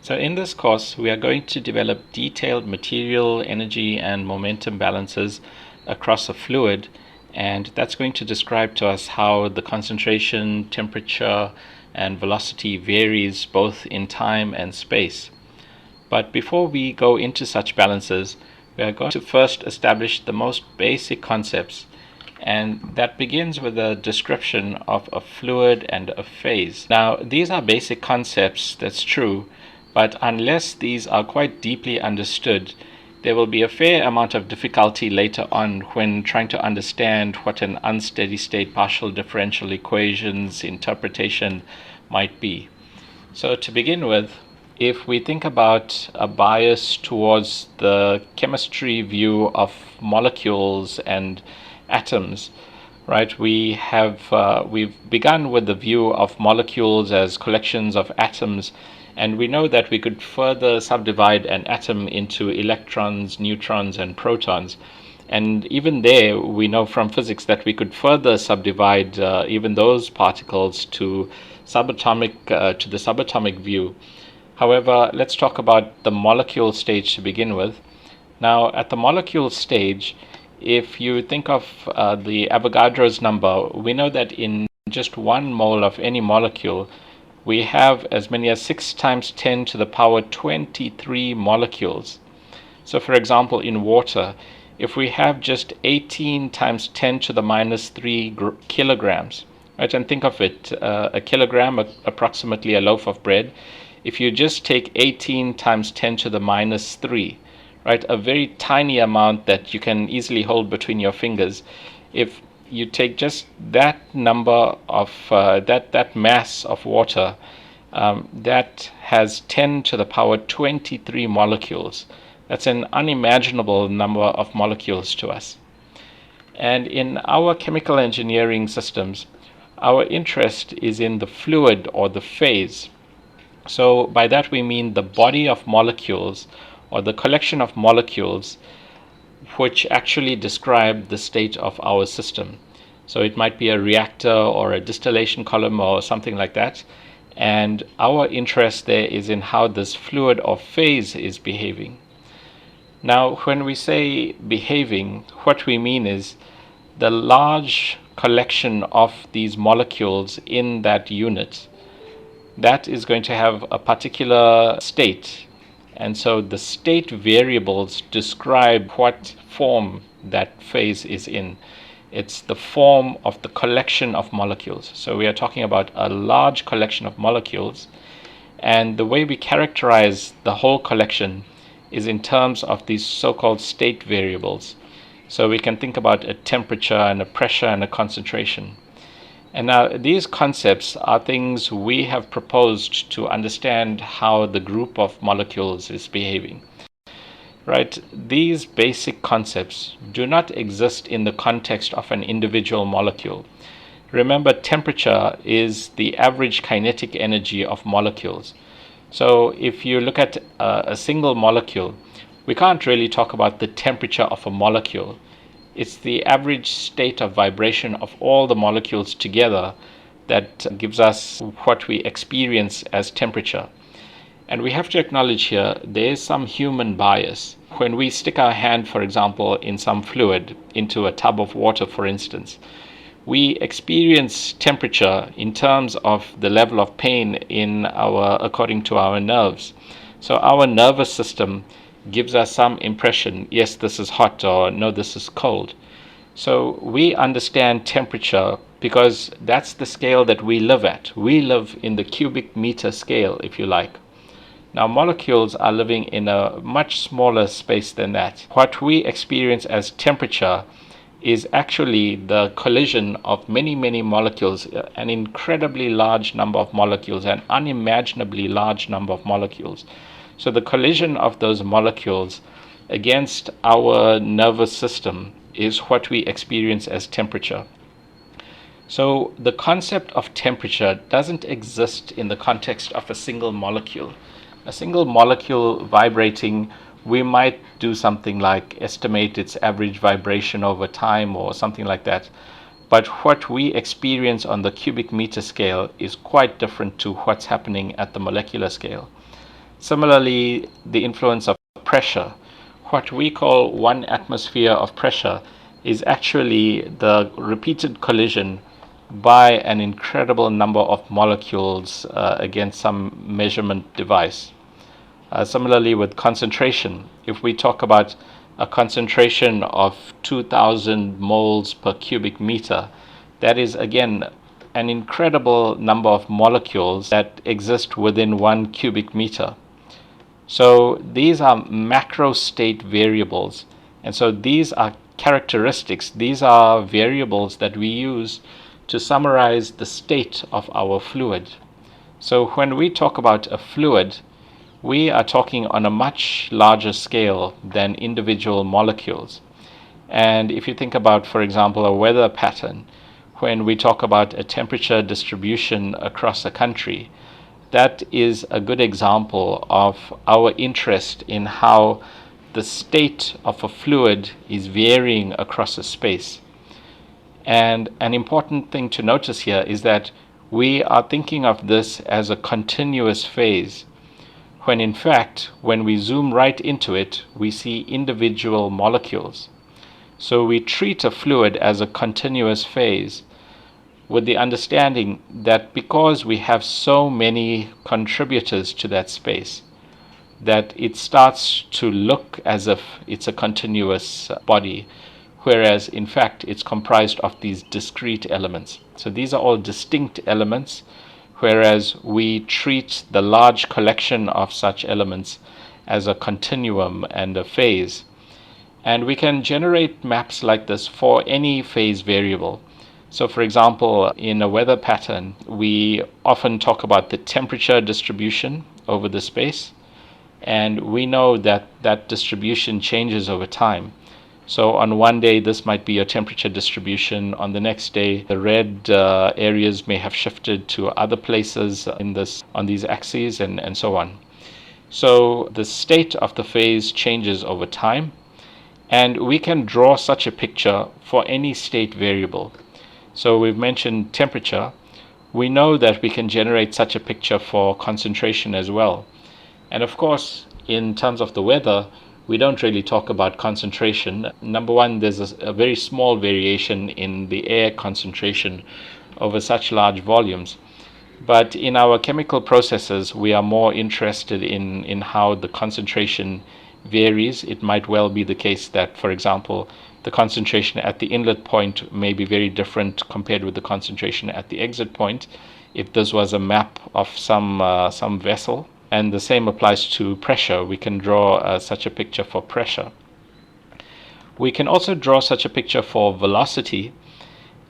So in this course, we are going to develop detailed material, energy, and momentum balances across a fluid, and that's going to describe to us how the concentration, temperature, and velocity varies both in time and space. But before we go into such balances, we are going to first establish the most basic concepts, and that begins with a description of a fluid and a phase. Now, these are basic concepts, that's true, but unless these are quite deeply understood, there will be a fair amount of difficulty later on when trying to understand what an unsteady state partial differential equations interpretation might be. So to begin with, if we think about a bias towards the chemistry view of molecules and atoms, right? We've begun with the view of molecules as collections of atoms, and we know that we could further subdivide an atom into electrons, neutrons, and protons. And even there, we know from physics that we could further subdivide even those particles to the subatomic view. However, let's talk about the molecule stage to begin with. Now, at the molecule stage, if you think of the Avogadro's number, we know that in just 1 mole of any molecule, we have as many as 6 times 10 to the power 23 molecules. So for example, in water, if we have just 18 times 10 to the minus 3 kilograms, right, and think of it, a kilogram, approximately a loaf of bread, if you just take 18 times 10 to the minus 3, right, a very tiny amount that you can easily hold between your fingers, if you take just that number of that mass of water, that has 10 to the power 23 molecules. That's an unimaginable number of molecules to us. And in our chemical engineering systems, our interest is in the fluid or the phase. So by that we mean the body of molecules or the collection of molecules which actually describe the state of our system. So it might be a reactor or a distillation column or something like that. And our interest there is in how this fluid or phase is behaving. Now, when we say behaving, what we mean is the large collection of these molecules in that unit, that is going to have a particular state. And so the state variables describe what form that phase is in. It's the form of the collection of molecules. So we are talking about a large collection of molecules, and the way we characterize the whole collection is in terms of these so-called state variables. So we can think about a temperature and a pressure and a concentration. And now these concepts are things we have proposed to understand how the group of molecules is behaving. Right? These basic concepts do not exist in the context of an individual molecule. Remember, temperature is the average kinetic energy of molecules. So if you look at a single molecule, we can't really talk about the temperature of a molecule. It's the average state of vibration of all the molecules together that gives us what we experience as temperature. And we have to acknowledge here, there is some human bias. When we stick our hand, for example, in some fluid, into a tub of water, for instance, we experience temperature in terms of the level of pain according to our nerves. So our nervous system gives us some impression, yes, this is hot, or no, this is cold. So we understand temperature because that's the scale that we live at. We live in the cubic meter scale, if you like. Now, molecules are living in a much smaller space than that. What we experience as temperature is actually the collision of many, many molecules, an incredibly large number of molecules, an unimaginably large number of molecules. So the collision of those molecules against our nervous system is what we experience as temperature. So the concept of temperature doesn't exist in the context of a single molecule. A single molecule vibrating, we might do something like estimate its average vibration over time or something like that. But what we experience on the cubic meter scale is quite different to what's happening at the molecular scale. Similarly, the influence of pressure. What we call 1 atmosphere of pressure is actually the repeated collision by an incredible number of molecules against some measurement device. Similarly, with concentration, if we talk about a concentration of 2000 moles per cubic meter, that is again an incredible number of molecules that exist within 1 cubic meter. So these are macro state variables. And so these are characteristics, these are variables that we use to summarize the state of our fluid. So when we talk about a fluid, we are talking on a much larger scale than individual molecules. And if you think about, for example, a weather pattern, when we talk about a temperature distribution across a country, that is a good example of our interest in how the state of a fluid is varying across a space. And an important thing to notice here is that we are thinking of this as a continuous phase, when in fact, when we zoom right into it, we see individual molecules. So we treat a fluid as a continuous phase, with the understanding that because we have so many contributors to that space, that it starts to look as if it's a continuous body, whereas in fact it's comprised of these discrete elements. So these are all distinct elements, whereas we treat the large collection of such elements as a continuum and a phase. And we can generate maps like this for any phase variable. So for example, in a weather pattern, we often talk about the temperature distribution over the space, and we know that that distribution changes over time. So on one day, this might be a temperature distribution. On the next day, the red areas may have shifted to other places on these axes, and so on. So the state of the phase changes over time, and we can draw such a picture for any state variable. So we've mentioned temperature. We know that we can generate such a picture for concentration as well. And of course, in terms of the weather, we don't really talk about concentration. Number one, there's a very small variation in the air concentration over such large volumes. But in our chemical processes, we are more interested in how the concentration varies. It might well be the case that, for example, the concentration at the inlet point may be very different compared with the concentration at the exit point, if this was a map of some vessel. And the same applies to pressure. We can draw such a picture for pressure. We can also draw such a picture for velocity.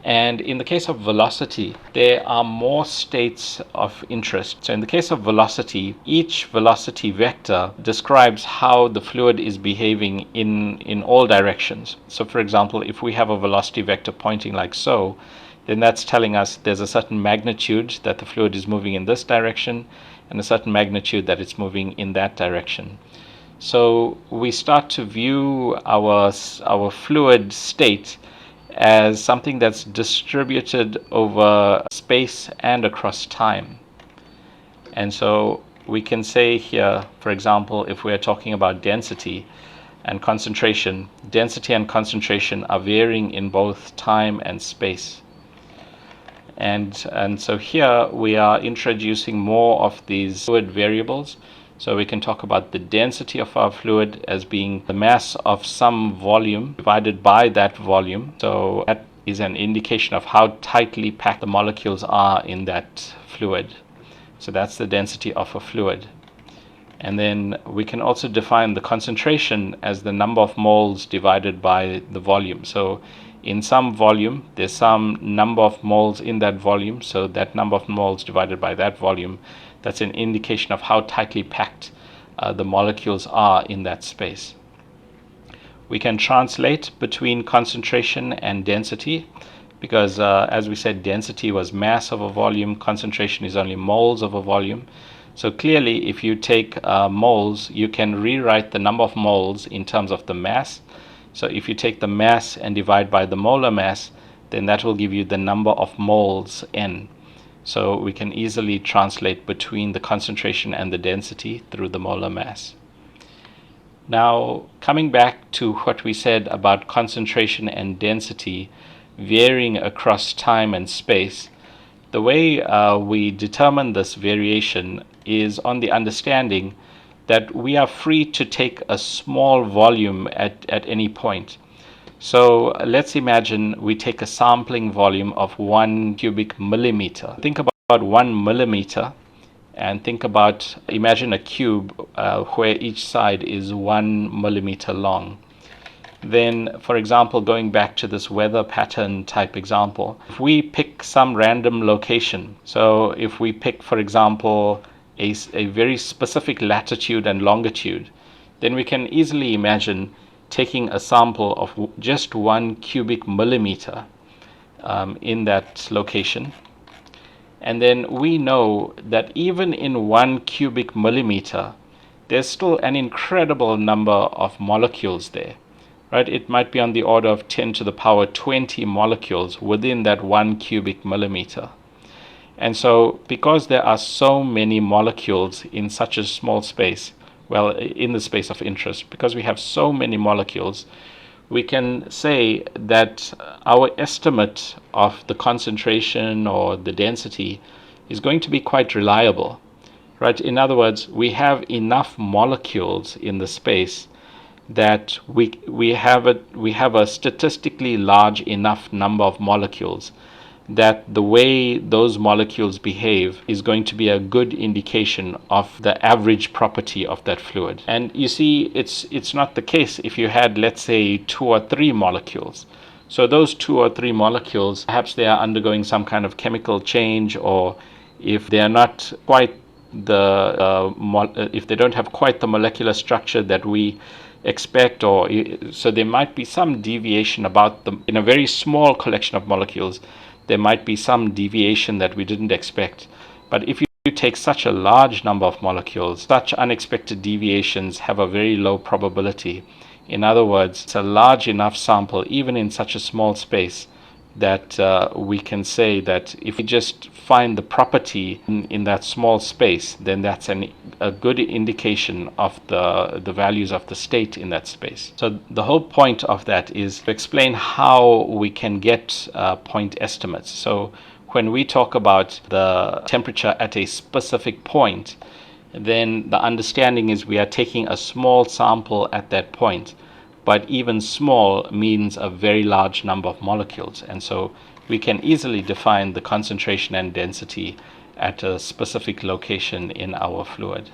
And in the case of velocity, there are more states of interest. So in the case of velocity, each velocity vector describes how the fluid is behaving in all directions. So for example, if we have a velocity vector pointing like so, then that's telling us there's a certain magnitude that the fluid is moving in this direction, and a certain magnitude that it's moving in that direction. So we start to view our fluid state as something that's distributed over space and across time. And so we can say here, for example, if we're talking about density and concentration are varying in both time and space. And so here we are introducing more of these fluid variables. So we can talk about the density of our fluid as being the mass of some volume divided by that volume. So that is an indication of how tightly packed the molecules are in that fluid. So that's the density of a fluid. And then we can also define the concentration as the number of moles divided by the volume. So in some volume, there's some number of moles in that volume. So that number of moles divided by that volume, that's an indication of how tightly packed the molecules are in that space. We can translate between concentration and density, because as we said, density was mass of a volume, concentration is only moles of a volume. So clearly, if you take moles, you can rewrite the number of moles in terms of the mass. So if you take the mass and divide by the molar mass, then that will give you the number of moles N. So we can easily translate between the concentration and the density through the molar mass. Now, coming back to what we said about concentration and density varying across time and space, the way we determine this variation is on the understanding that we are free to take a small volume at any point. So let's imagine we take a sampling volume of 1 cubic millimeter. Think about 1 millimeter and imagine a cube where each side is 1 millimeter long. Then, for example, going back to this weather pattern type example, if we pick some random location, so if we pick, for example, a very specific latitude and longitude, then we can easily imagine taking a sample of just 1 cubic millimeter in that location. And then we know that even in 1 cubic millimeter, there's still an incredible number of molecules there. Right? It might be on the order of 10 to the power 20 molecules within that 1 cubic millimeter. And so, because there are so many molecules in such a small space, well, in the space of interest, because we have so many molecules, we can say that our estimate of the concentration or the density is going to be quite reliable. Right? In other words, we have enough molecules in the space that we have a statistically large enough number of molecules that the way those molecules behave is going to be a good indication of the average property of that fluid. And you see, it's not the case if you had, let's say, 2 or 3 molecules. So those 2 or 3 molecules, perhaps they are undergoing some kind of chemical change, or if they are not quite if they don't have quite the molecular structure that we expect, or so there might be some deviation about them. In a very small collection of molecules, there might be some deviation that we didn't expect. But if you take such a large number of molecules, such unexpected deviations have a very low probability. In other words, it's a large enough sample, even in such a small space, that we can say that if we just find the property in that small space, then that's a good indication of the values of the state in that space. So the whole point of that is to explain how we can get point estimates. So when we talk about the temperature at a specific point, then the understanding is we are taking a small sample at that point. But even small means a very large number of molecules. And so we can easily define the concentration and density at a specific location in our fluid.